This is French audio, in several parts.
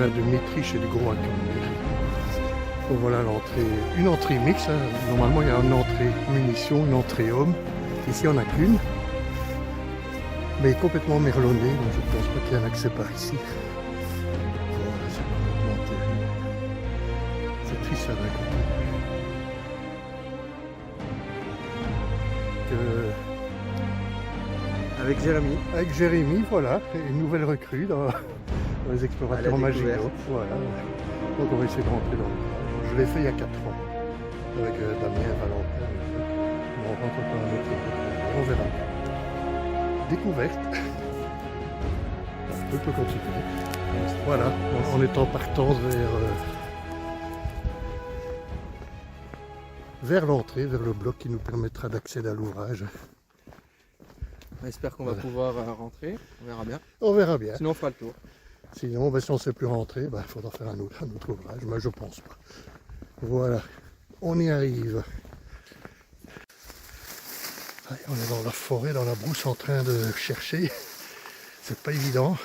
magasins de Métriche et du Gros Accueil. Donc voilà l'entrée, une entrée mixte. Hein. Normalement il y a une entrée munitions, une entrée homme. Ici on n'a qu'une. Mais complètement merlonnée, donc je ne pense pas qu'il y ait un accès par ici. Voilà, c'est complètement terrible. C'est triste à raconter. Avec Jérémy, voilà, une nouvelle recrue dans les explorateurs Maginot. Voilà. Donc on va essayer de rentrer dans le village. Je l'ai fait il y a 4 ans avec Damien et Valentin. On rentre dans un autre côté. On verra. Découverte. On peut continuer. Voilà, en étant partance vers l'entrée, vers le bloc qui nous permettra d'accéder à l'ouvrage. On espère qu'on va pouvoir rentrer, on verra bien. On verra bien. Sinon on fera le tour. Sinon, si on ne sait plus rentrer, il faudra faire un autre ouvrage, mais je pense pas. Voilà, on y arrive. Allez, on est dans la forêt, dans la brousse, en train de chercher. C'est pas évident.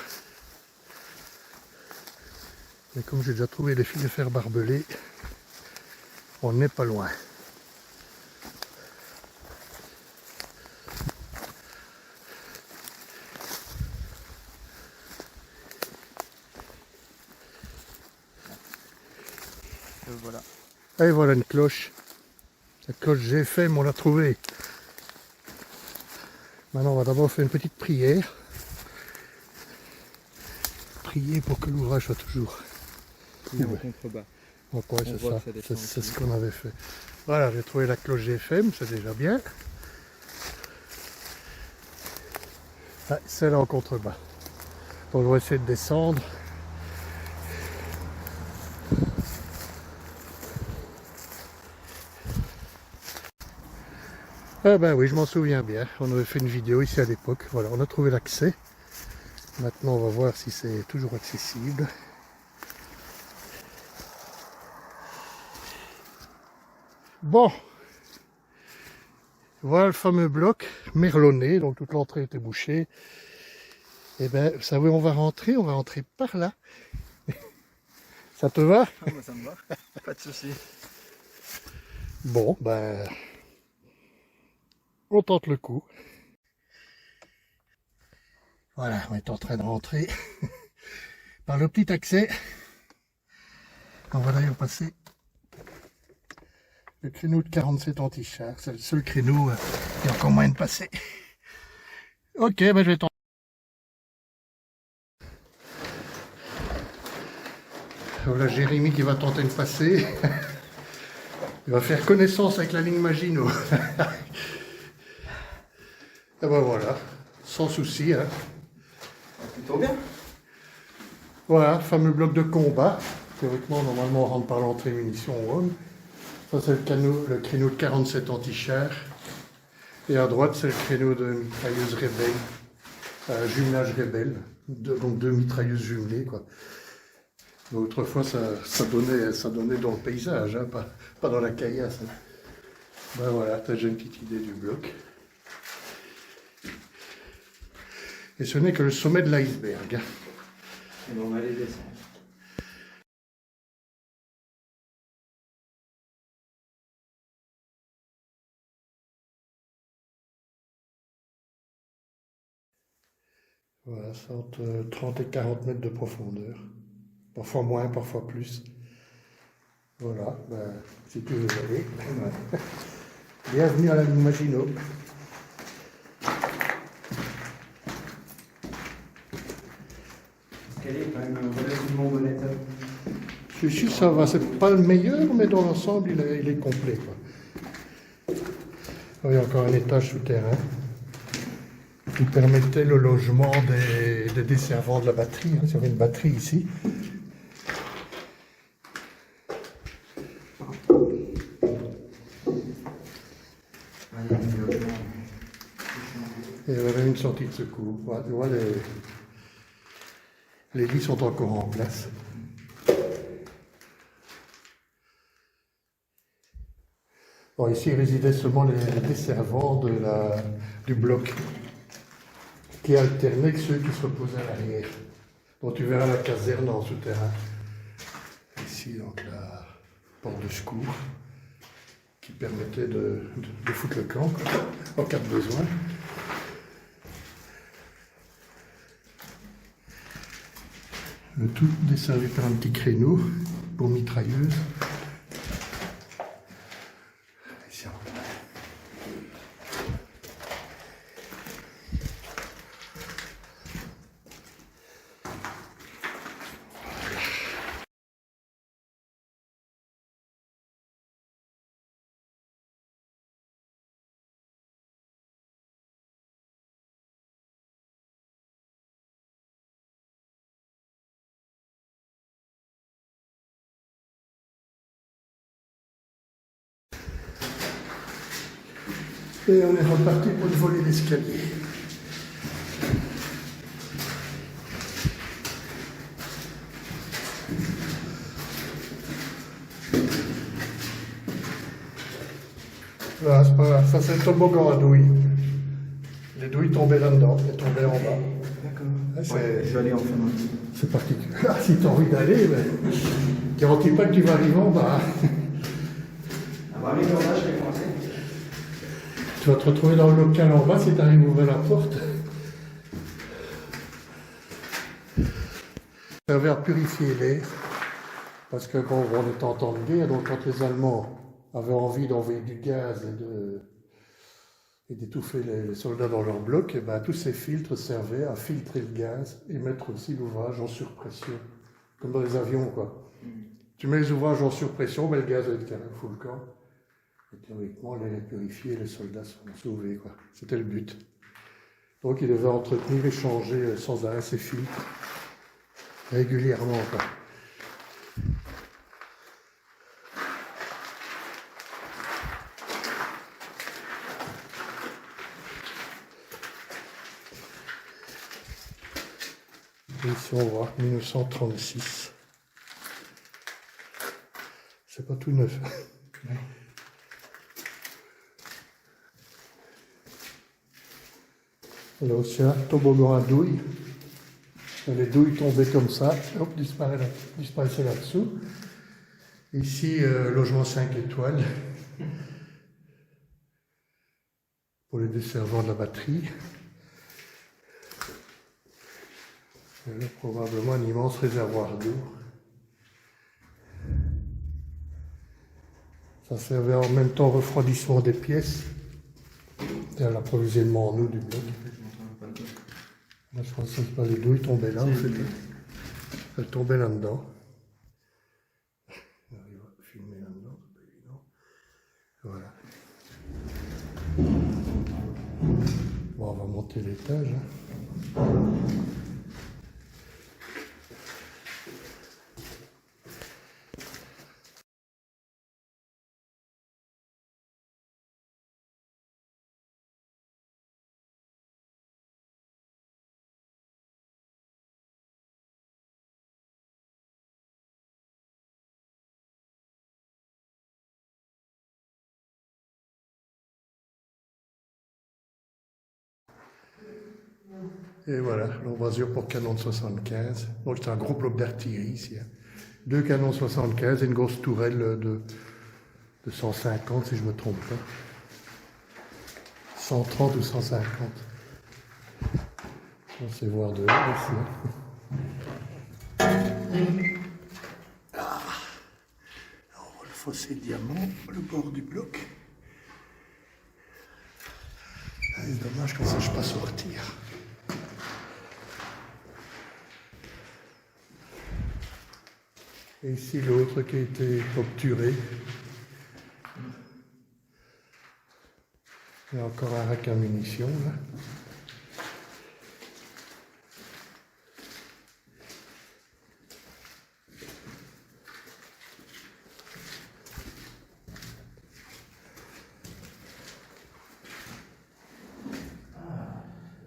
Mais comme j'ai déjà trouvé les fils de fer barbelés, on n'est pas loin. Voilà. Et voilà une cloche. La cloche GFM, on l'a trouvée. Maintenant, on va d'abord faire une petite prière. Prier pour que l'ouvrage soit toujours. Il est en contrebas. Donc ouais, c'est ça. C'est ce qu'on avait fait. Voilà, j'ai trouvé la cloche GFM, c'est déjà bien. Ah, c'est là en contrebas. Donc on va essayer de descendre. Ah ben oui, je m'en souviens bien. On avait fait une vidéo ici à l'époque. Voilà, on a trouvé l'accès. Maintenant, on va voir si c'est toujours accessible. Bon. Voilà le fameux bloc merlonné. Donc toute l'entrée était bouchée. Et ben, vous savez, on va rentrer par là. Ça te va? Ah, moi ça me va, pas de souci. Bon, ben... on tente le coup. Voilà, on est en train de rentrer par le petit accès. On va d'ailleurs passer le créneau de 47 anti-chars. C'est le seul créneau qui a encore moyen de passer. Ok, ben je vais tenter. Voilà Jérémy qui va tenter de passer. Il va faire connaissance avec la ligne Maginot. Et ben voilà, sans souci. Hein. Plutôt bien. Voilà, fameux bloc de combat. Théoriquement, normalement, on rentre par l'entrée munitions homme. Ça, c'est le créneau de 47 anti-chars. Et à droite, c'est le créneau de mitrailleuse rebelle, jumelage rebelle. Donc deux mitrailleuses jumelées, quoi. Mais autrefois, ça donnait dans le paysage, hein, pas dans la caillasse. Hein. Ben voilà, t'as déjà une petite idée du bloc. Et ce n'est que le sommet de l'iceberg. On va aller descendre. Voilà, c'est entre 30 et 40 mètres de profondeur. Parfois moins, parfois plus. Voilà, ben, si tu veux aller. Bienvenue à la ligne Maginot. Elle est quand même relativement bon état. Celui-ci, ça va, c'est pas le meilleur, mais dans l'ensemble, il est complet, quoi. Il y a encore un étage souterrain qui permettait le logement des desservants de la batterie. Hein. Il y avait une batterie ici. Et il y avait une sortie de secours. Voilà, tu vois, les lits sont encore en place. Bon, ici résidaient seulement les desservants du bloc, qui alternaient avec ceux qui se reposaient à l'arrière. Donc tu verras la caserne en souterrain. ici donc la porte de secours qui permettait de foutre le camp en cas de besoin. Le tout desservi par un petit créneau pour mitrailleuse. Ici, et on est reparti pour le volet d'escalier. Voilà, c'est pas grave. Ça c'est le toboggan à douilles. Les douilles tombaient là-dedans, elles tombaient en bas. D'accord. Ouais, Je vais aller en fin. c'est particulier. Ah, si tu as envie d'aller, mais garantis pas que tu vas arriver en bas. Ah bah oui, là, je vais commencer. Tu vas te retrouver dans le local en bas si tu arrives à ouvrir la porte. Ça servait à purifier l'air, parce que bon, on était en temps de guerre, donc quand les Allemands avaient envie d'envoyer du gaz et d'étouffer les soldats dans leur bloc, et ben, tous ces filtres servaient à filtrer le gaz et mettre aussi l'ouvrage en surpression, comme dans les avions, quoi. Tu mets les ouvrages en surpression, ben, le gaz est full le camp. Et théoriquement, l'air est purifié, les soldats sont sauvés, quoi. C'était le but. Donc, ils devaient entretenir et changer sans arrêt ces filtres, régulièrement, quoi. Et ici, on voit 1936. C'est pas tout neuf. Ouais. Là aussi, un toboggan à douilles. Les douilles tombaient comme ça, hop, disparaissaient là-dessous. Ici, logement 5 étoiles pour les desservants de la batterie. Et là, probablement un immense réservoir d'eau. Ça servait en même temps au refroidissement des pièces et à l'approvisionnement en eau du bloc. Là, je crois que c'est pas les douilles tombaient là, en fait. Elles tombaient là-dedans. On arrive à filmer là-dedans, c'est pas évident. Voilà. Bon, on va monter l'étage. Et voilà, l'embrasure pour canon de 75. Donc c'est un gros bloc d'artillerie ici. Hein. 2 canons 75 et une grosse tourelle de 150 si je ne me trompe pas. 130 ou 150. On sait voir de là ici. Ah. On voit le fossé diamant, le bord du bloc. Ah, c'est dommage qu'on ne sache pas sortir. Et ici l'autre qui a été obturé. Il y a encore un rack à munitions là.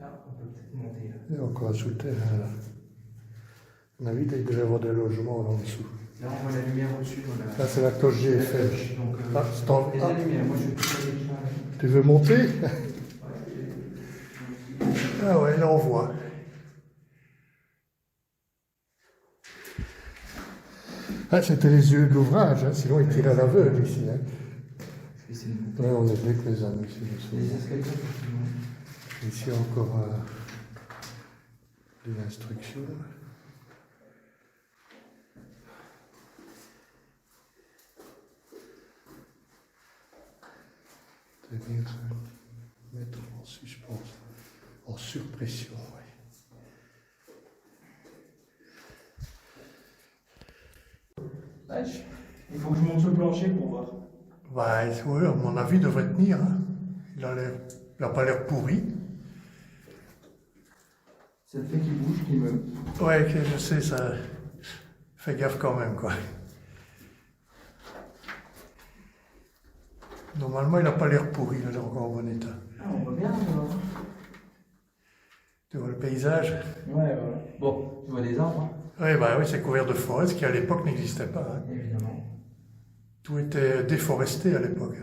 Là, on peut peut-être monter là. Il y a encore un souterrain là. À mon avis, il devait y avoir des logements là en dessous. Là, on voit la lumière au-dessus. Là, c'est la cloche GFM. Donc, Ah, c'est en... les lumières, moi je vais tout aller là. Tu veux monter? Ah ouais, là on voit. Ah, c'était les yeux de l'ouvrage, hein, sinon il tirait à l'aveugle ici. Hein. Je vais essayer de Ouais, on est avec mes amis ici. les escaliers, effectivement. Ici encore des instructions. Tenir, mettre en suspension, en surpression. Ouais, il faut que je monte sur le plancher pour voir. Bah, oui, à mon avis, il devrait tenir. Hein. Il n'a pas l'air pourri. C'est le fait qu'il bouge qui me. Ouais, que je sais, ça. Fais gaffe quand même, quoi. Normalement, il n'a pas l'air pourri, il est encore en bon état. Ah, on voit bien, alors. Tu vois le paysage? Ouais. Bon, tu vois des arbres, hein. Oui, bah oui, c'est couvert de forêt, ce qui à l'époque n'existait pas. Hein. Évidemment. Tout était déforesté à l'époque.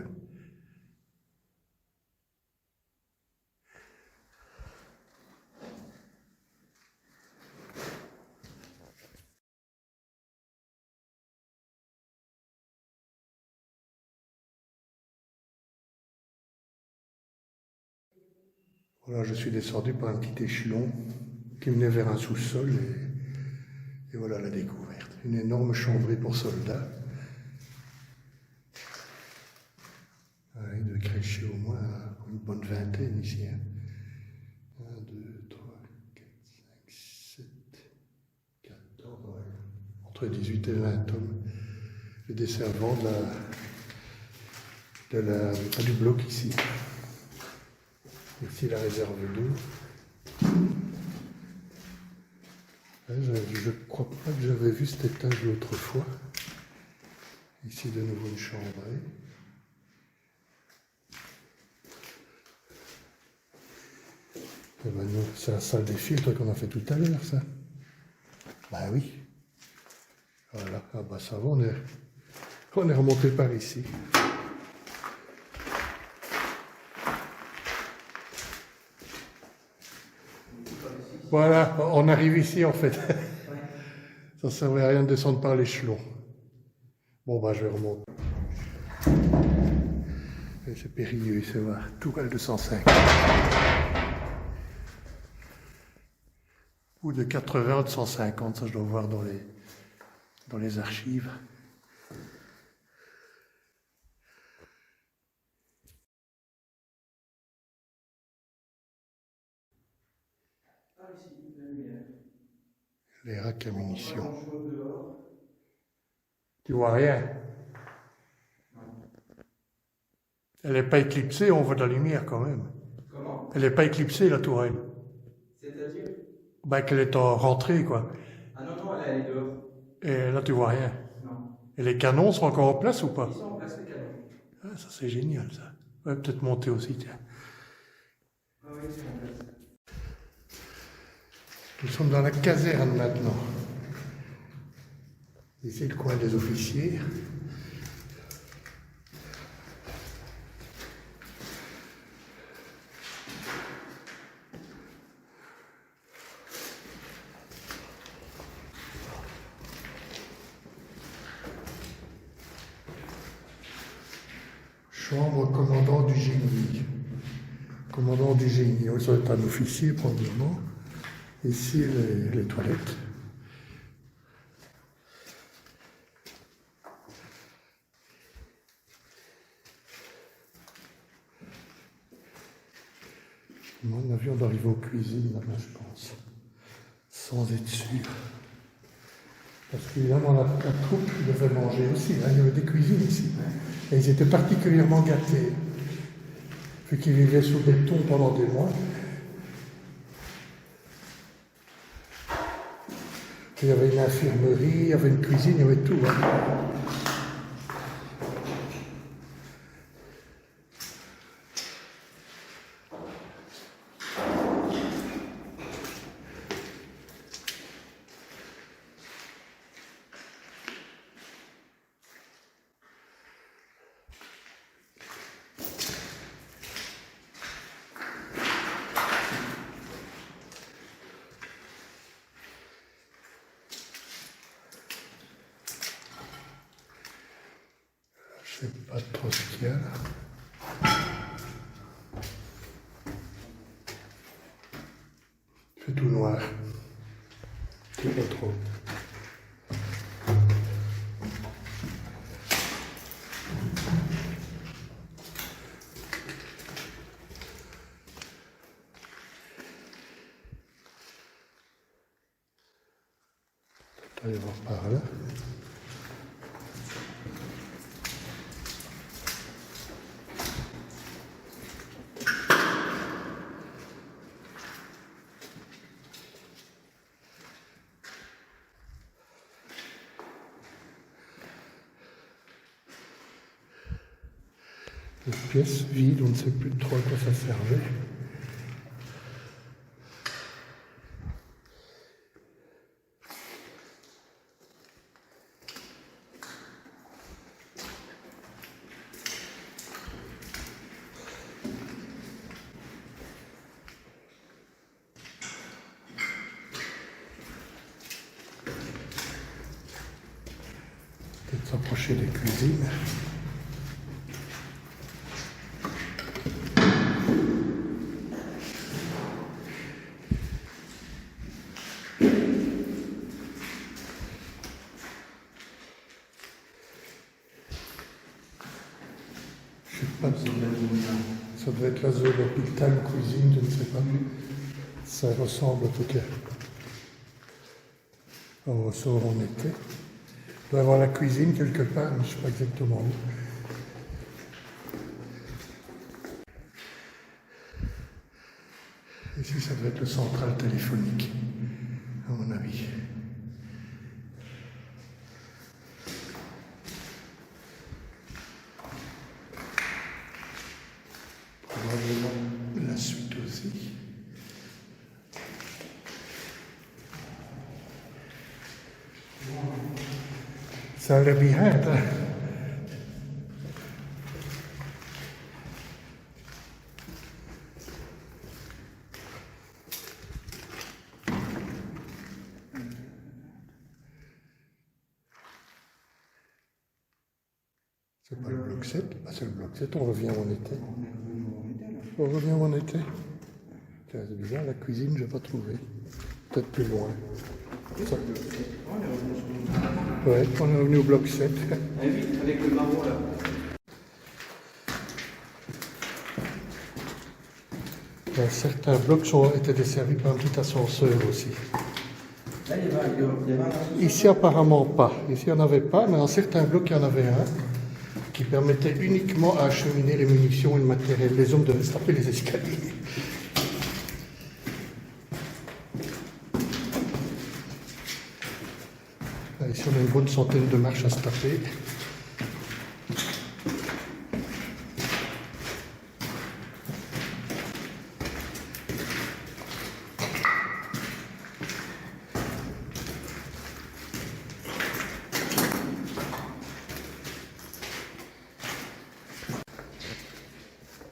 Voilà, je suis descendu par un petit échelon qui menait vers un sous-sol et voilà la découverte. Une énorme chambrée pour soldats. Il devait crêcher au moins une bonne vingtaine ici. Hein. 1, 2, 3, 4, 5, 7, 14, ouais. Entre 18 et 20 hommes. Les desservants du bloc ici. Ici la réserve d'eau. Je ne crois pas que j'avais vu cet étage l'autre fois. Ici de nouveau une chambrée. Eh ben non, c'est la salle des filtres qu'on a fait tout à l'heure, ça. Bah oui. Voilà, ah bah ça va, on est remonté par ici. Voilà, on arrive ici en fait. Ça ne servait à rien de descendre par l'échelon. Bon bah je vais remonter. C'est périlleux, c'est vrai. Tourelle 205. Ou de 80 ou de 150, ça je dois voir dans les archives. Les racks à munitions. Tu vois rien? Elle n'est pas éclipsée, on voit de la lumière quand même. Comment? Elle n'est pas éclipsée, la tourelle. C'est-à-dire? Bah qu'elle est en rentrée, quoi. Ah non, elle est dehors. Et là, tu vois rien. Non. Et les canons sont encore en place ou pas? Ils sont en place, les canons. Ah, ça, c'est génial, ça. Ouais, peut-être monter aussi, tiens. Ah oui, ils sont en place. Nous sommes dans la caserne maintenant. Ici, le coin des officiers. Chambre commandant du génie. Commandant du génie. Ça doit être un officier, probablement. Ici, les toilettes. À mon avis, on doit arriver aux cuisines là-bas, je pense. Sans être sûr. Parce qu'évidemment, la troupe devait manger aussi. Hein. Il y avait des cuisines ici. Et ils étaient particulièrement gâtés. Vu qu'ils vivaient sous béton pendant des mois. Il y avait une infirmerie, il y avait une cuisine, il y avait tout. Hein. sais pas trop ce qu'il y a là. Il fait tout noir. Je sais pas trop. On va aller voir par là. Une pièce vide, on ne sait plus trop à quoi ça servait. Peut-être s'approcher des cuisines. Je sais pas, ça doit être la zone hôpital, cuisine, je ne sais pas. Ça ressemble en tout cas. On ressort en été. Il doit y avoir la cuisine quelque part, mais je ne sais pas exactement où. Ici, ça doit être le central téléphonique, à mon avis. Probablement la suite aussi. C'est un labyrinthe, hein. C'est pas le bloc 7, ah, c'est le bloc 7, on revient en été. On revient en été. Tiens, c'est bizarre, la cuisine, je n'ai pas trouvé. Peut-être plus loin. Ça... Ouais, on est revenu au bloc 7. Avec le marron là. Certains blocs étaient desservis par un petit ascenseur aussi. Là, il y avait un ascenseur. Ici, apparemment pas. Ici, il n'y en avait pas, mais dans certains blocs, il y en avait un qui permettait uniquement à acheminer les munitions et le matériel. Les hommes devaient se taper les escaliers. Là, ici, on a une bonne centaine de marches à se taper.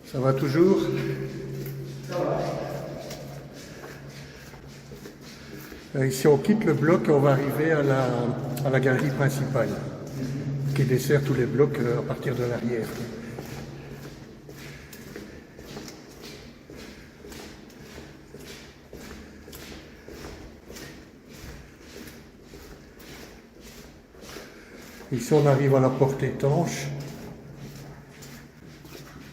Ça va toujours? Ça va. Ici, on quitte le bloc et on va arriver à la galerie principale, qui dessert tous les blocs à partir de l'arrière. Ici, on arrive à la porte étanche.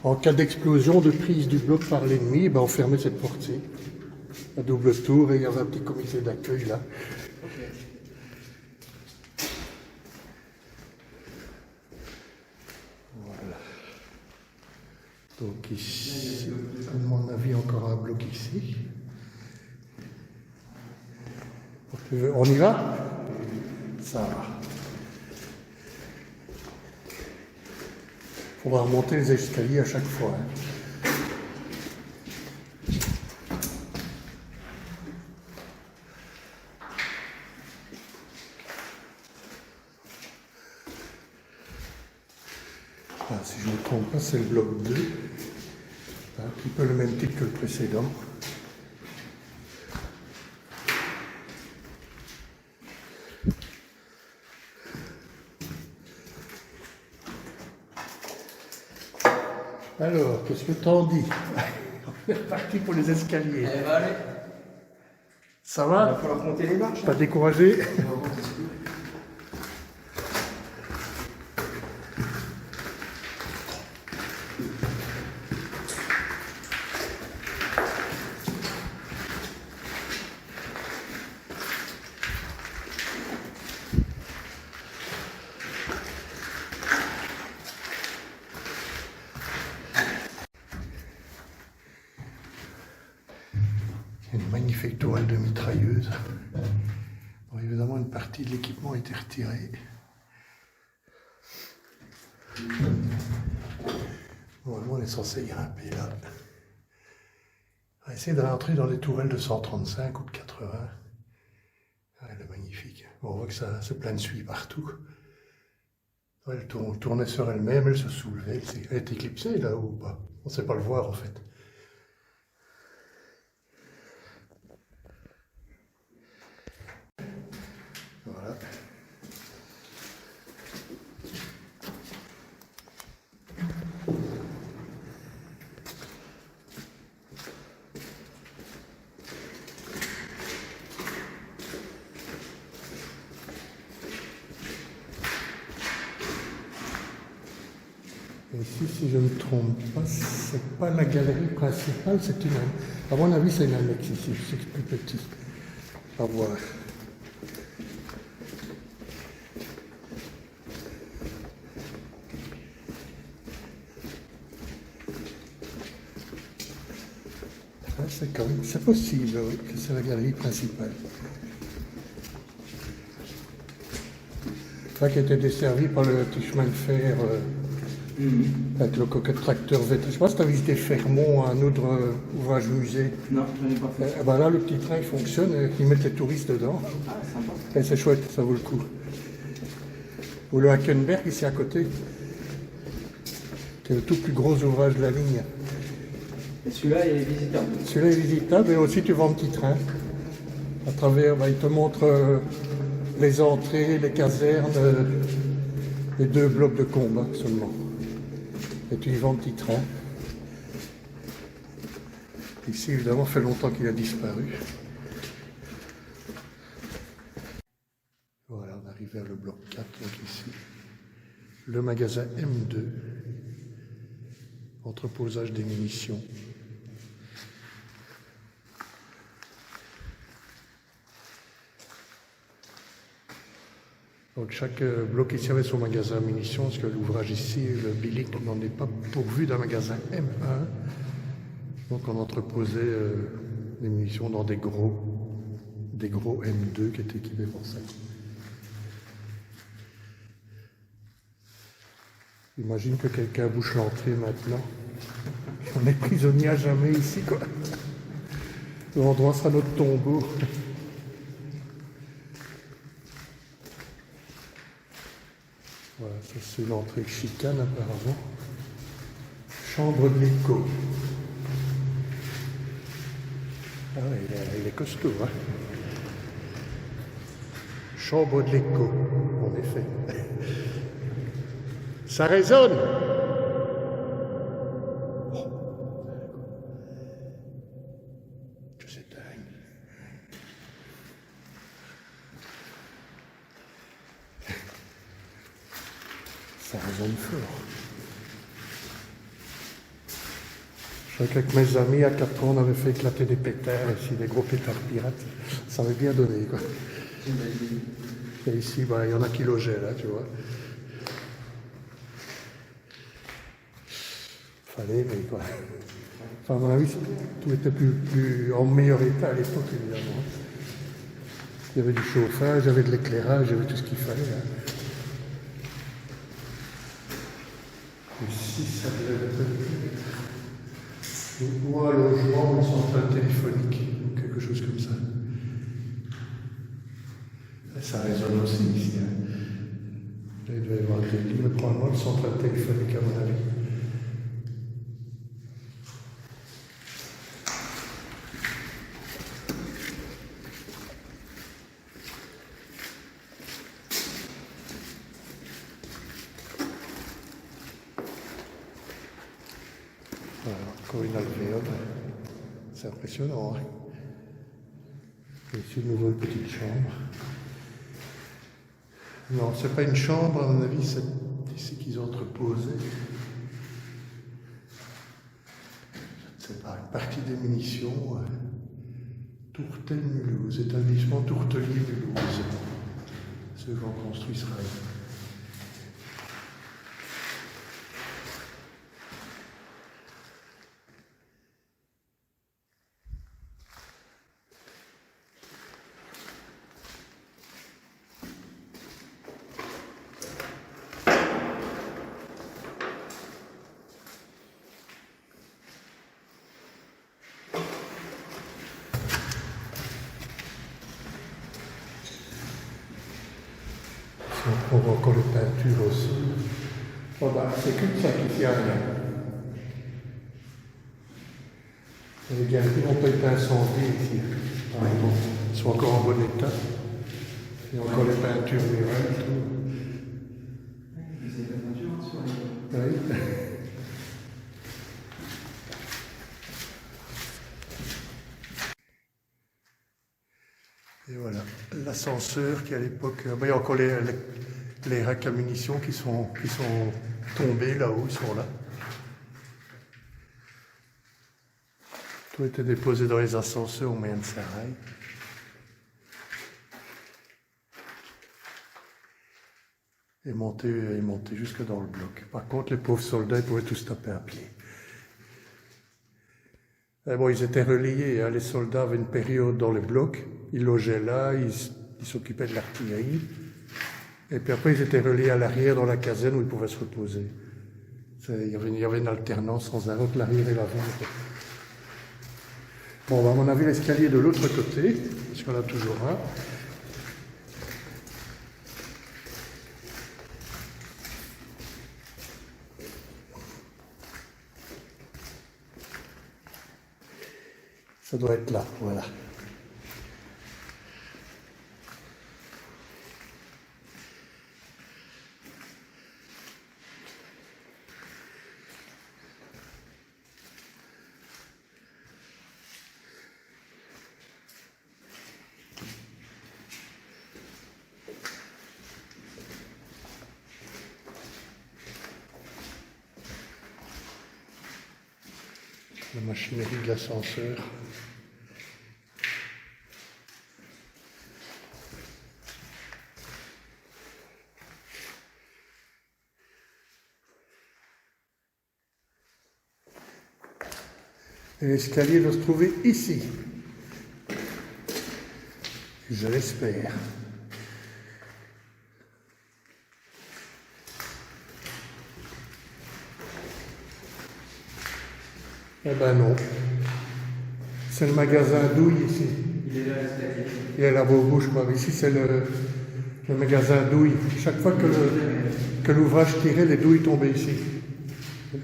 En cas d'explosion, de prise du bloc par l'ennemi, on fermait cette porte-ci, à double tour, et il y avait un petit comité d'accueil là. Voilà. Donc ici, à mon avis, encore un bloc ici. On y va? Ça va. On va remonter les escaliers à chaque fois. Ah, si je ne me trompe pas, c'est le bloc 2. Un petit peu le même type que le précédent. Alors, qu'est-ce que t'en dis? On est reparti pour les escaliers. Elle va aller. Ça Il va va? falloir compter les marches. Pas découragé? On va compter ce que- Une magnifique toile de mitrailleuse. Bon, évidemment, une partie de l'équipement a été retirée. Normalement, on est censé grimper là. On va essayer de rentrer dans les tourelles de 135 ou de 80. Ah, elle est magnifique. Bon, on voit que ça se plein de suie partout. Ouais, elle tournait sur elle-même, elle se soulevait. Elle est éclipsée là ou pas? On ne sait pas le voir en fait. Voilà. Et ici, si je ne me trompe pas, c'est pas la galerie principale, c'est une... À mon avis, c'est une annexe ici, c'est plus petit. À voir. C'est possible, oui, que c'est la galerie principale. Ça qui était desservi par le petit chemin de fer avec le coquet tracteur VT. Je ne sais pas si tu as visité Fermont, un autre ouvrage musée. Non, je n'ai pas fait. Ben là, le petit train il fonctionne, ils mettent les touristes dedans. Ah, sympa. Et c'est chouette, ça vaut le coup. Ou le Hackenberg ici à côté, qui est le tout plus gros ouvrage de la ligne. Et celui-là, il est visitable. Celui-là est visitable et aussi tu vas en petit train. À travers, il te montre les entrées, les casernes, les 2 blocs de combat seulement. Et tu y vas en petit train. Ici, évidemment, fait longtemps qu'il a disparu. Voilà, on arrive vers le bloc 4, donc ici. Le magasin M2, entreposage des munitions. Donc chaque bloc ici avait son magasin munitions, parce que l'ouvrage ici, le Bilic, n'en est pas pourvu d'un magasin M1. Donc on entreposait les munitions dans des gros M2 qui étaient équipés pour ça. Imagine que quelqu'un bouche l'entrée maintenant. On est prisonnier à jamais ici, quoi. L'endroit sera notre tombeau. Voilà, ça c'est l'entrée chicane apparemment. Chambre de l'écho. Ah ouais, il est costaud, hein. Chambre de l'écho, en effet. Ça résonne. Oh. Que c'est dingue. Ça résonne fort. Je crois qu'avec mes amis, à 4 ans, on avait fait éclater des pétards, ici, des gros pétards pirates. Ça avait bien donné, quoi. Et ici, il y en a qui logeaient, là, tu vois. Fallait, mais quoi. Enfin, à mon avis, tout était plus en meilleur état à l'époque, évidemment. Il y avait du chauffage, il y avait de l'éclairage, il y avait tout ce qu'il fallait, hein. Ici, ça devait être ou un logement ou une centrale téléphonique, ou quelque chose comme ça. Et ça résonne aussi ici. Hein. Là, il devait y avoir des lignes, probablement une centrale téléphonique à mon avis. Voilà, encore une alvéole. C'est impressionnant. Hein. Et ici, de nouveau une petite chambre. Non, c'est pas une chambre, à mon avis, c'est ici qu'ils ont entreposé. C'est pas une partie des munitions. Tourtel-Mulhouse, établissement Tourtelier-Mulhouse. Ceux qui ont construit ce rail. On voit encore les peintures aussi. Bon bah, c'est comme ça qu'il y a rien. Les galeries ont pas été incendiées ici. Ah, bon, ils sont encore en bon état. Il y a encore les peintures murales, tout. C'est la peinture sur les... Oui. Et voilà, l'ascenseur qui à l'époque, il y a encore les racks à munitions qui sont tombés là-haut, ils sont là. Tout était déposé dans les ascenseurs au moyen de ces rails. Et monté jusque dans le bloc. Par contre, les pauvres soldats, ils pouvaient tous taper à pied. Et bon, ils étaient reliés, hein. Les soldats avaient une période dans les blocs, ils logeaient là, ils s'occupaient de l'artillerie. Et puis après, ils étaient reliés à l'arrière dans la caserne où ils pouvaient se reposer. Il y avait une alternance sans arrêt entre l'arrière et l'avant. Bon, bah, à mon avis, l'escalier de l'autre côté, parce qu'on a toujours un. Ça doit être là, voilà. La machinerie de l'ascenseur. Et l'escalier doit se trouver ici. Je l'espère. Eh ben non. C'est le magasin douille ici. Il est là, l'escalier. Il y a la bouche, quoi. Ici, c'est le magasin douille. Chaque fois que l'ouvrage tirait, les douilles tombaient ici.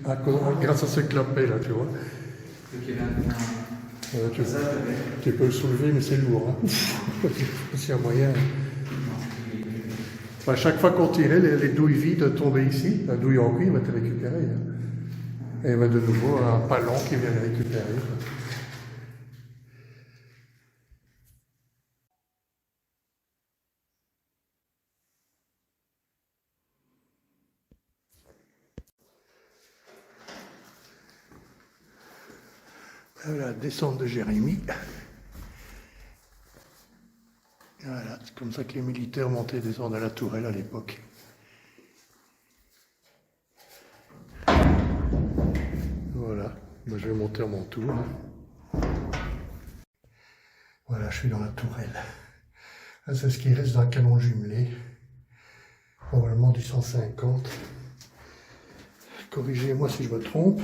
Grâce à ce clapet, là, tu vois. Donc il y avait un... Tu peux le soulever, mais c'est lourd. Hein. S'il y a moyen. Enfin, chaque fois qu'on tirait, les douilles vides tombaient ici. La douille en cuivre était récupérée. Hein. Et il y avait de nouveau un palon qui vient les récupérer. La descente de Jérémie. Voilà, c'est comme ça que les militaires montaient et descendaient à la tourelle à l'époque. Voilà, moi je vais monter à mon tour. Voilà, je suis dans la tourelle. Là, c'est ce qui reste d'un canon jumelé, probablement du 150. Corrigez-moi si je me trompe.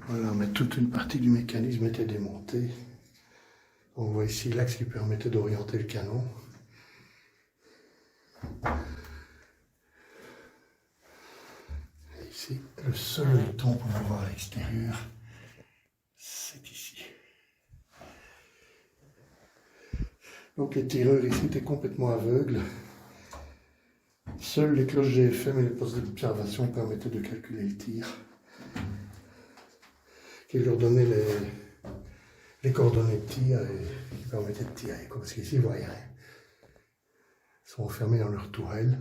Voilà, mais toute une partie du mécanisme était démontée. On voit ici l'axe qui permettait d'orienter le canon. Et ici, le seul éton pour voir à l'extérieur, c'est ici. Donc les tireurs ici étaient complètement aveugles. Seules les cloches GFM et les postes d'observation permettaient de calculer le tir, qui leur donnait les coordonnées de tir et qui permettaient de tirer, quoi, parce qu'ici ils ne voient rien. Ils sont enfermés dans leur tourelle.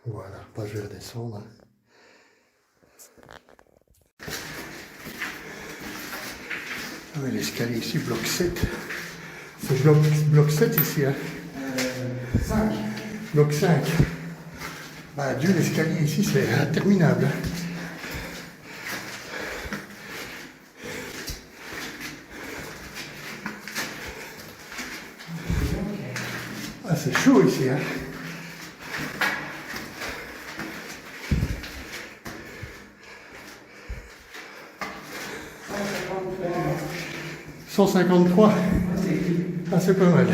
Voilà, pas je vais redescendre. Hein. Ah oui, l'escalier ici, bloc 7. C'est bloc 7 ici, hein. 5. Bloc 5. Bah, Dieu, l'escalier ici, c'est interminable. Hein. Ah, c'est chaud ici, hein. « 153 » Ah, c'est pas mal.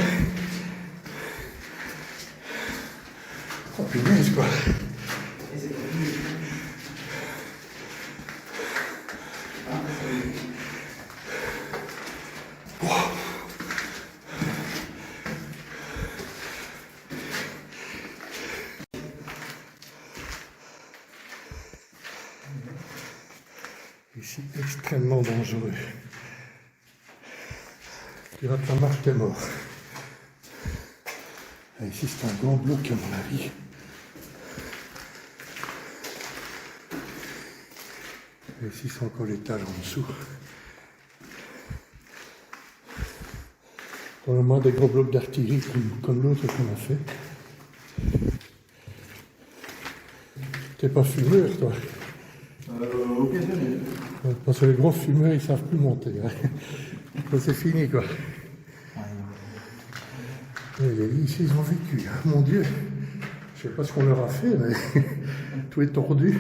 Oh, punaise, quoi. Ici, extrêmement dangereux. Tu rates la marche, t'es mort. Et ici, c'est un grand bloc, à mon avis. Et ici, c'est encore l'étage en dessous. Probablement des gros blocs d'artillerie comme l'autre qu'on a fait. T'es pas fumeur, toi? Occasionnel. Parce que les gros fumeurs, ils savent plus monter. Hein. Ça, c'est fini, quoi. Et les lits ici, ils ont vécu. Hein. Mon Dieu, je sais pas ce qu'on leur a fait, mais tout est tordu.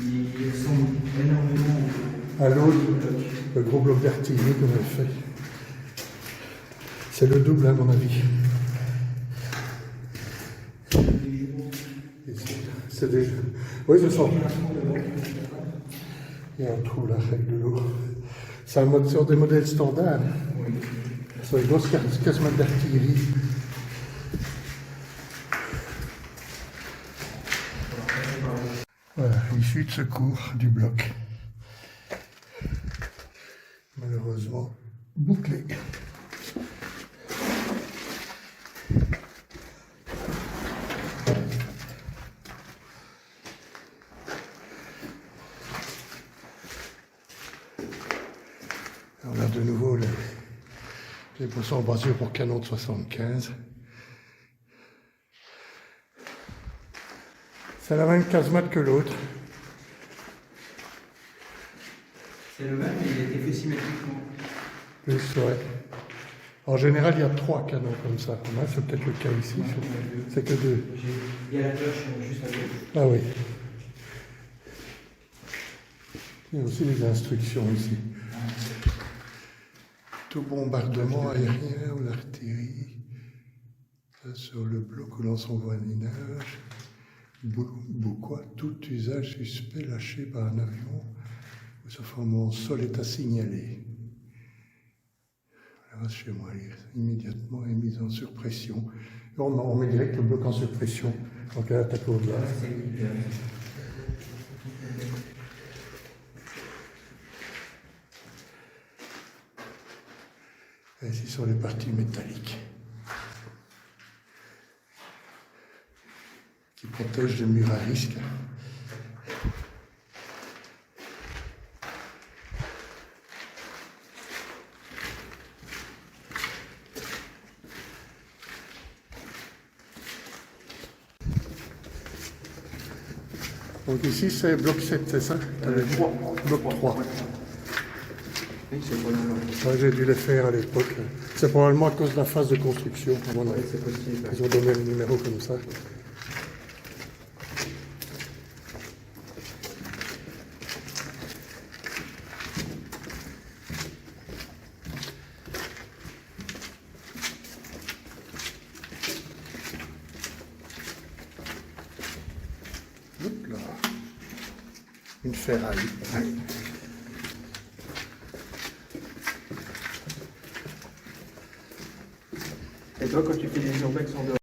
Ils ressemblent énormément À l'autre, le gros bloc d'artillerie qu'on a fait. C'est le double, à mon avis. C'est déjà... Oui, c'est ça. Il y a un trou là, avec de l'eau. C'est un mode sur des modèles standards. Sur les grosses casemates d'artillerie. Voilà, issue de secours du bloc. Malheureusement, bouclé. On a de nouveau les poissons en brasure pour canon de 75. C'est la même casemate que l'autre. C'est le même, mais il a été fait symétriquement. Plus, ouais. En général, il y a 3 canons comme ça. Là, c'est peut-être le cas ici. C'est que 2. Il y a la cloche juste à gauche. Ah oui. Il y a aussi les instructions ici. Tout bombardement aérien ou l'artillerie sur le bloc où l'on s'envoie un minage. Quoi, tout usage suspect lâché par un avion ou se formant au sol est à signaler. Alors, chez moi, immédiatement est mise en surpression. On met direct le bloc en surpression en cas d'attaque au gaz. Et ici sont les parties métalliques qui protègent le mur à risque. Donc ici c'est bloc 7, c'est ça? 3. Bloc 3. Oui, c'est pas normal. Ouais, j'ai dû les faire à l'époque. C'est probablement à cause de la phase de construction. À mon avis. C'est possible. Ils ont donné le numéro comme ça. Hop là. une ferraille. Et toi, quand tu fais des urbex en dehors?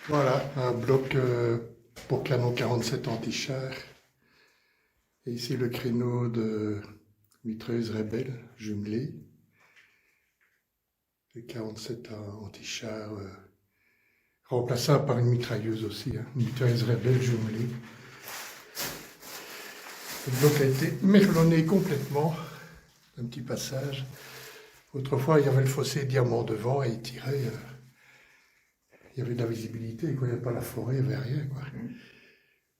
Voilà, un bloc pour canon 47 anti-char. Et ici le créneau de mitrailleuse Rebelle jumelée. Le 47 anti-char remplaçable par une mitrailleuse aussi, hein, une mitrailleuse Rebelle jumelée. Le bloc a été merlonné complètement, un petit passage. Autrefois, il y avait le fossé diamant devant et il tirait. Il y avait de la visibilité, quoi. Il n'y avait pas la forêt, il n'y avait rien, quoi.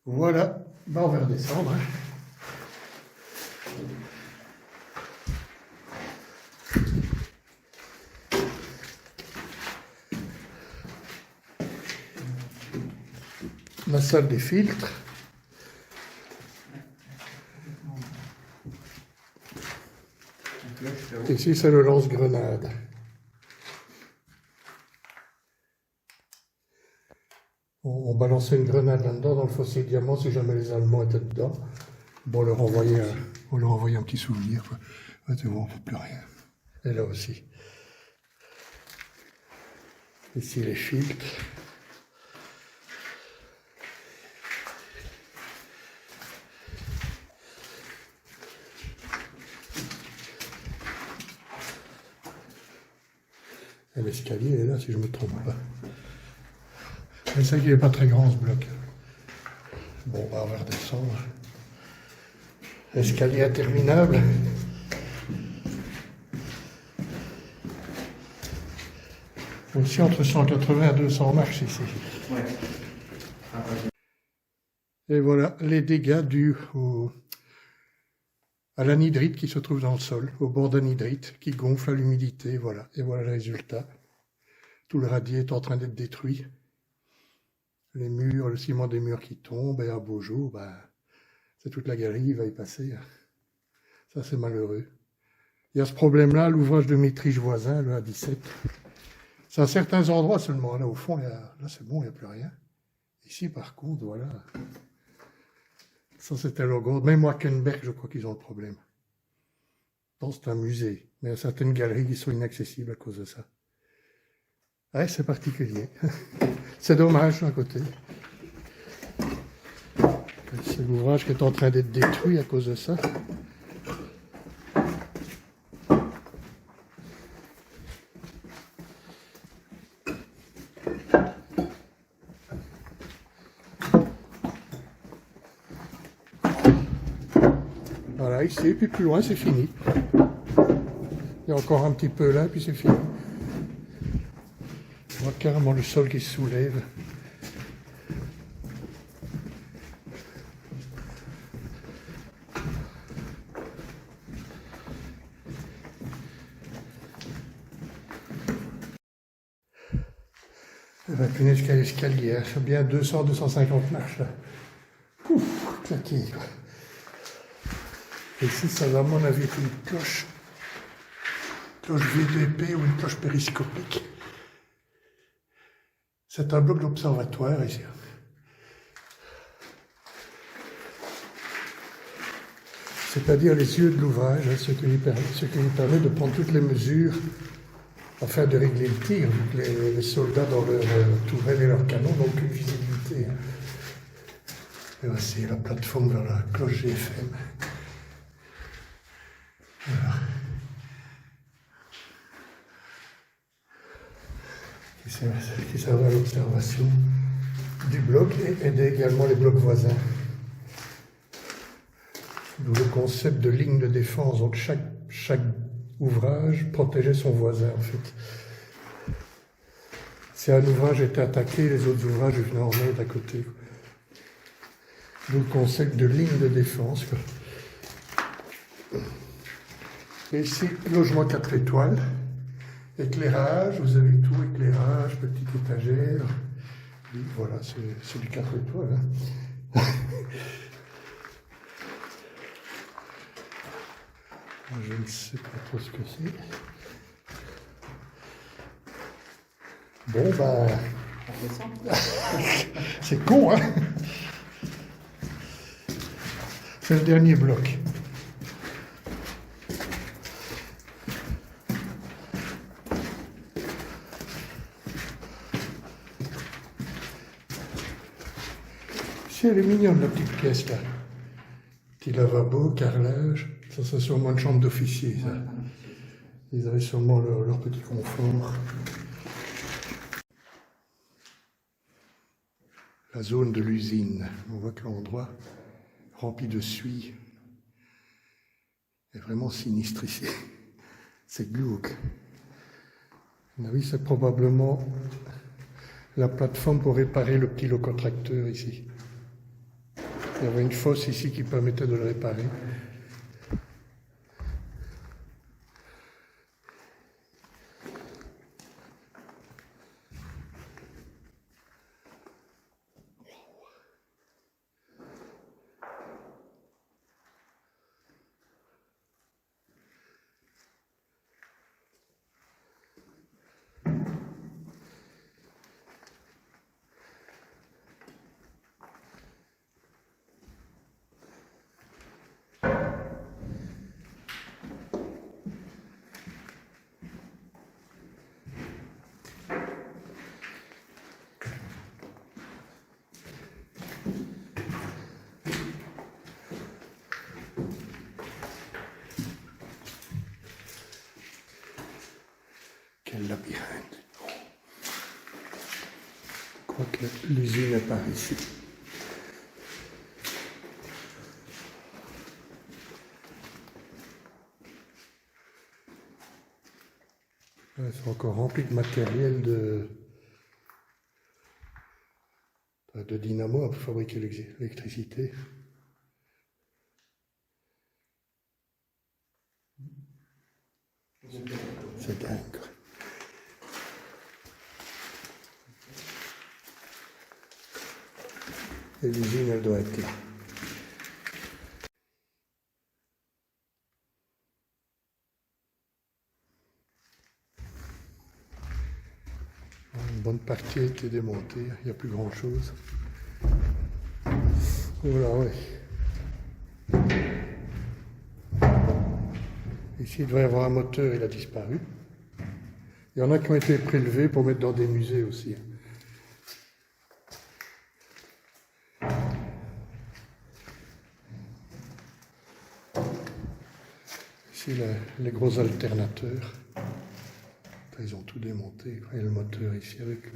Voilà, ben, on va redescendre. Hein. La salle des filtres. Ici, c'est le lance-grenade. On balançait une grenade là-dedans, dans le fossé diamant, si jamais les Allemands étaient dedans. Bon, on leur envoyait un petit souvenir, quoi. Ah, c'est bon, on ne fait plus rien. Et là aussi. Ici, les filtres. Et l'escalier est là, si je ne me trompe pas. Mais c'est qu'il n'est pas très grand, ce bloc. Bon, on va redescendre. Escalier interminable. Aussi entre 180 et 200 marches ici. Ouais. Et voilà les dégâts dus à l'anhydrite qui se trouve dans le sol, au bord d'anhydrite, qui gonfle à l'humidité, voilà. Et voilà le résultat. Tout le radier est en train d'être détruit. Les murs, le ciment des murs qui tombe, et un beau jour, ben, c'est toute la galerie qui va y passer. Ça, c'est malheureux. Il y a ce problème-là, l'ouvrage de maîtrise voisin, le A17. C'est à certains endroits seulement. Là, au fond, là, c'est bon, il n'y a plus rien. Ici, par contre, voilà. Ça, c'était Logos. Même Wackenberg, je crois qu'ils ont le problème. Non, c'est un musée. Mais il y a certaines galeries qui sont inaccessibles à cause de ça. Ouais, c'est particulier. C'est dommage d'un côté. C'est l'ouvrage qui est en train d'être détruit à cause de ça. Voilà, ici, puis plus loin, c'est fini. Il y a encore un petit peu là, puis c'est fini. On voit carrément le sol qui se soulève. Eh bien, punaise, quel escalier, c'est bien 200-250 marches là. Ouf, claqué quoi. Et ici, ça va à mon avis être une cloche VDP ou une cloche périscopique. C'est un bloc d'observatoire ici. C'est-à-dire les yeux de l'ouvrage, hein, ce qui lui permet de prendre toutes les mesures afin de régler le tir, vu que les soldats dans leur tourelle et leur canon n'ont aucune visibilité. Hein. Et voici la plateforme vers la cloche GFM. Voilà. Qui servait à l'observation du bloc et aidait également les blocs voisins. D'où le concept de ligne de défense. Donc chaque ouvrage protégeait son voisin en fait. Si un ouvrage était attaqué, les autres ouvrages venaient en aide à côté. D'où le concept de ligne de défense. Et ici, logement 4 étoiles. Éclairage, vous avez tout, éclairage, petite étagère. Et voilà, c'est du 4 étoiles. Hein. Je ne sais pas trop ce que c'est. Bon, bah... c'est con, hein. C'est le dernier bloc. Si elle est mignonne la petite pièce là. Petit lavabo, carrelage. Ça c'est sûrement une chambre d'officier ça. Ils avaient sûrement leur petit confort. La zone de l'usine. On voit que l'endroit rempli de suie est vraiment sinistre ici. C'est glauque. Oui, c'est probablement la plateforme pour réparer le petit locotracteur ici. Il y avait une fosse ici qui permettait de le réparer. Quel labyrinthe. Je crois que l'usine est par ici. Ils sont encore remplis de matériel de dynamo pour fabriquer l'électricité. C'est dingue. Et l'usine, elle doit être là. Une bonne partie a été démontée, il n'y a plus grand chose. Voilà, oui. Ici, il devrait y avoir un moteur, il a disparu. Il y en a qui ont été prélevés pour mettre dans des musées aussi. Ici, les gros alternateurs. Ils ont tout démonté. Et le moteur ici avec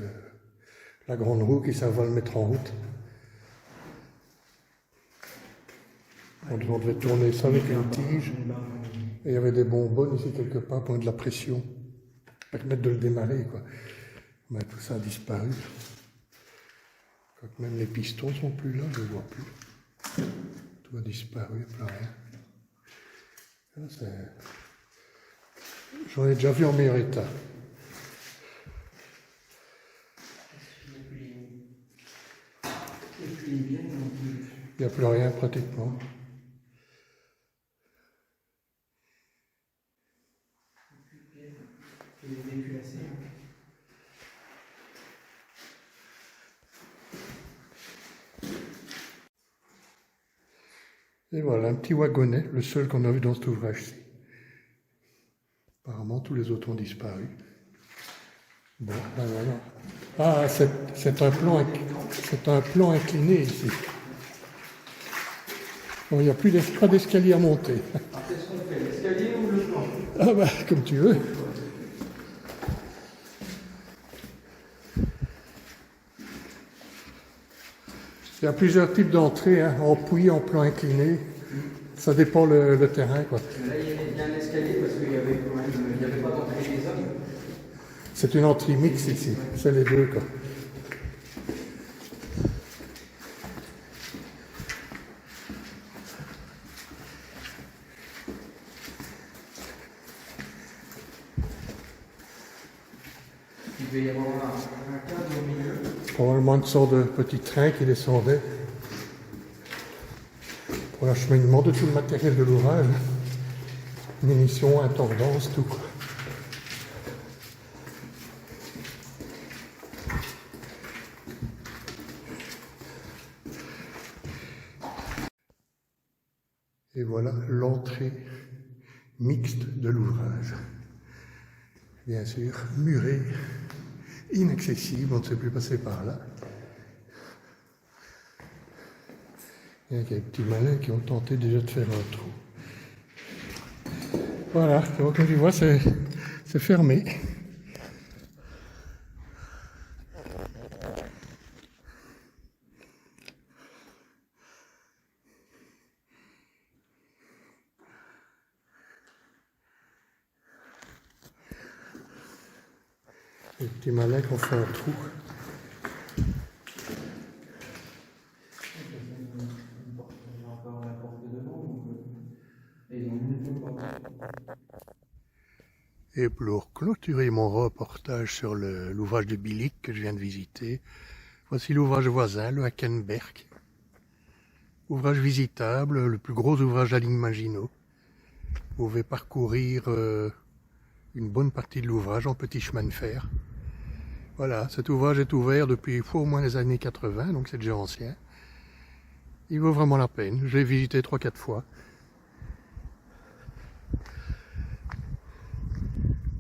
la grande roue qui servait à le mettre en route. On devait tourner ça avec une tige. Et il y avait des bonbonnes ici quelque part pour mettre de la pression. Permettre de le démarrer, quoi. Mais tout ça a disparu. Quoique même les pistons ne sont plus là, je ne vois plus. Tout a disparu, plus rien. J'en ai déjà vu en meilleur état. Il n'y a plus rien pratiquement. Et voilà, un petit wagonnet, le seul qu'on a vu dans cet ouvrage-ci. Apparemment, tous les autres ont disparu. Bon, ben voilà. Ah, c'est un plan incliné ici. Bon, il n'y a plus pas d'escalier à monter. Qu'est-ce qu'on fait, l'escalier ou le plan? Ah ben, comme tu veux. Il y a plusieurs types d'entrées, hein, en puits, en plan incliné. Ça dépend le terrain, quoi. Là, il y avait bien l'escalier parce qu'il y avait quand même, il n'y avait pas d'entrée des hommes. C'est une entrée mixte ici, c'est les deux, quoi. Il devait y avoir un cadre au milieu. Probablement une sorte de petit train qui descendait pour l'acheminement de tout le matériel de l'ouvrage. Munitions, intendances, tout, quoi. voilà l'entrée mixte de l'ouvrage. Bien sûr, murée, inaccessible, on ne sait plus passer par là. Il y a quelques petits malins qui ont tenté déjà de faire un trou. Voilà, donc comme tu vois, c'est fermé. Les petits malins qui ont fait un trou. Et pour clôturer mon reportage sur l'ouvrage de Billik que je viens de visiter, voici l'ouvrage voisin, le Hackenberg. Ouvrage visitable, le plus gros ouvrage de la ligne Maginot. Vous pouvez parcourir une bonne partie de l'ouvrage en petit chemin de fer. Voilà, cet ouvrage est ouvert depuis au moins les années 80, donc c'est déjà ancien. Il vaut vraiment la peine, je l'ai visité 3-4 fois.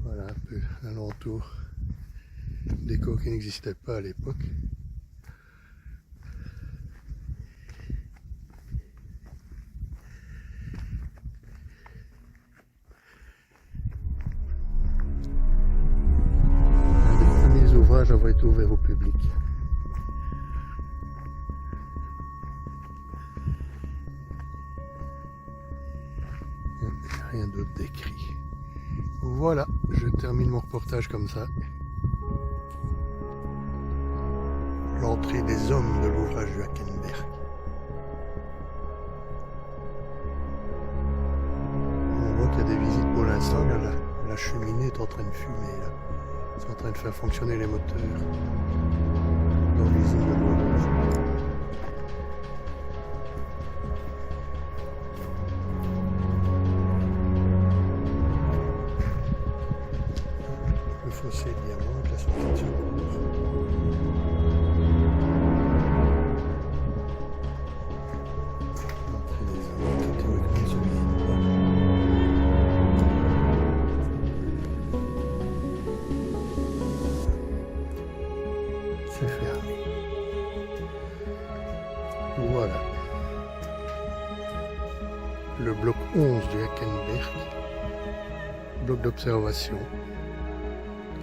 Voilà un peu l'alentour, décor qui n'existait pas à l'époque. Un des premiers ouvrages à avoir été ouvert au public. Rien d'autre décrit. Voilà, je termine mon reportage comme ça. L'entrée des hommes de l'ouvrage du Hackenberg. On voit qu'il y a des visites pour l'instant, la cheminée est en train de fumer là. C'est en train de faire fonctionner les moteurs dans l'usine de l'ouvrage. Le fossé diamant avec la sortie de secours. L'entrée des hommes qui théoriquement se visite pas. C'est fermé. Voilà. Le bloc 11 du Hackenberg. Bloc d'observation.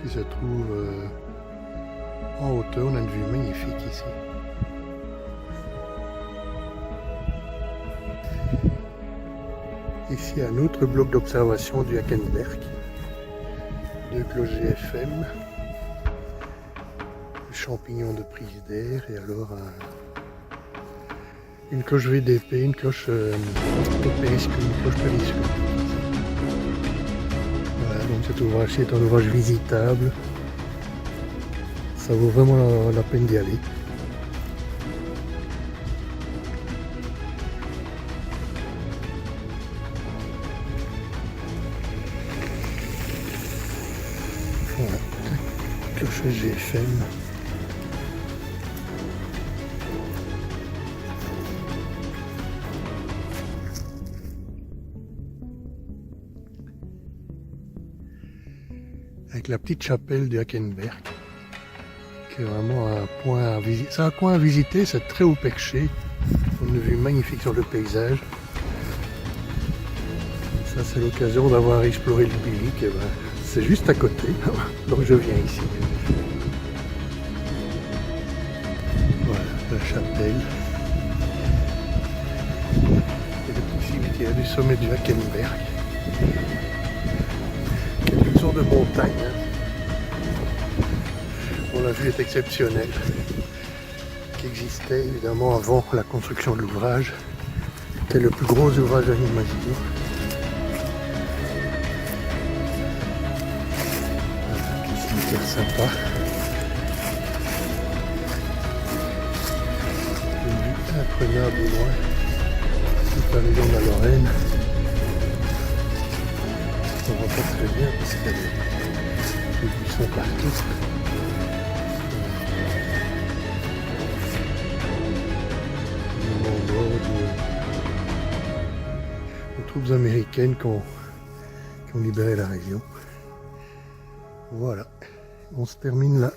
Qui se trouve en hauteur. On a une vue magnifique ici. Ici un autre bloc d'observation du Hackenberg. 2 cloches GFM, champignons de prise d'air et alors une cloche VDP, une cloche périscope, une cloche périscope. Voilà, donc cet ouvrage-ci est un ouvrage visitable. Ça vaut vraiment la peine d'y aller. Voilà, cloche GFM. Avec la petite chapelle du Hackenberg, qui est vraiment un point à visiter. C'est un coin à visiter, c'est très haut perché, une vue magnifique sur le paysage. Ça c'est l'occasion d'avoir exploré le Billik, et ben, c'est juste à côté, donc je viens ici. Voilà la chapelle. Et le petit cimetière du sommet du Hackenberg. Une sorte de montagne. Bon, la vue est exceptionnelle, qui existait évidemment avant la construction de l'ouvrage. C'était le plus gros ouvrage de l'île Maginot. Voilà, un cimetière sympa. Une vue imprenable au loin, toute la région de la Lorraine. On voit pas très bien parce qu'il y a des buissons partout. troupes américaines qui ont libéré la région. Voilà, on se termine là.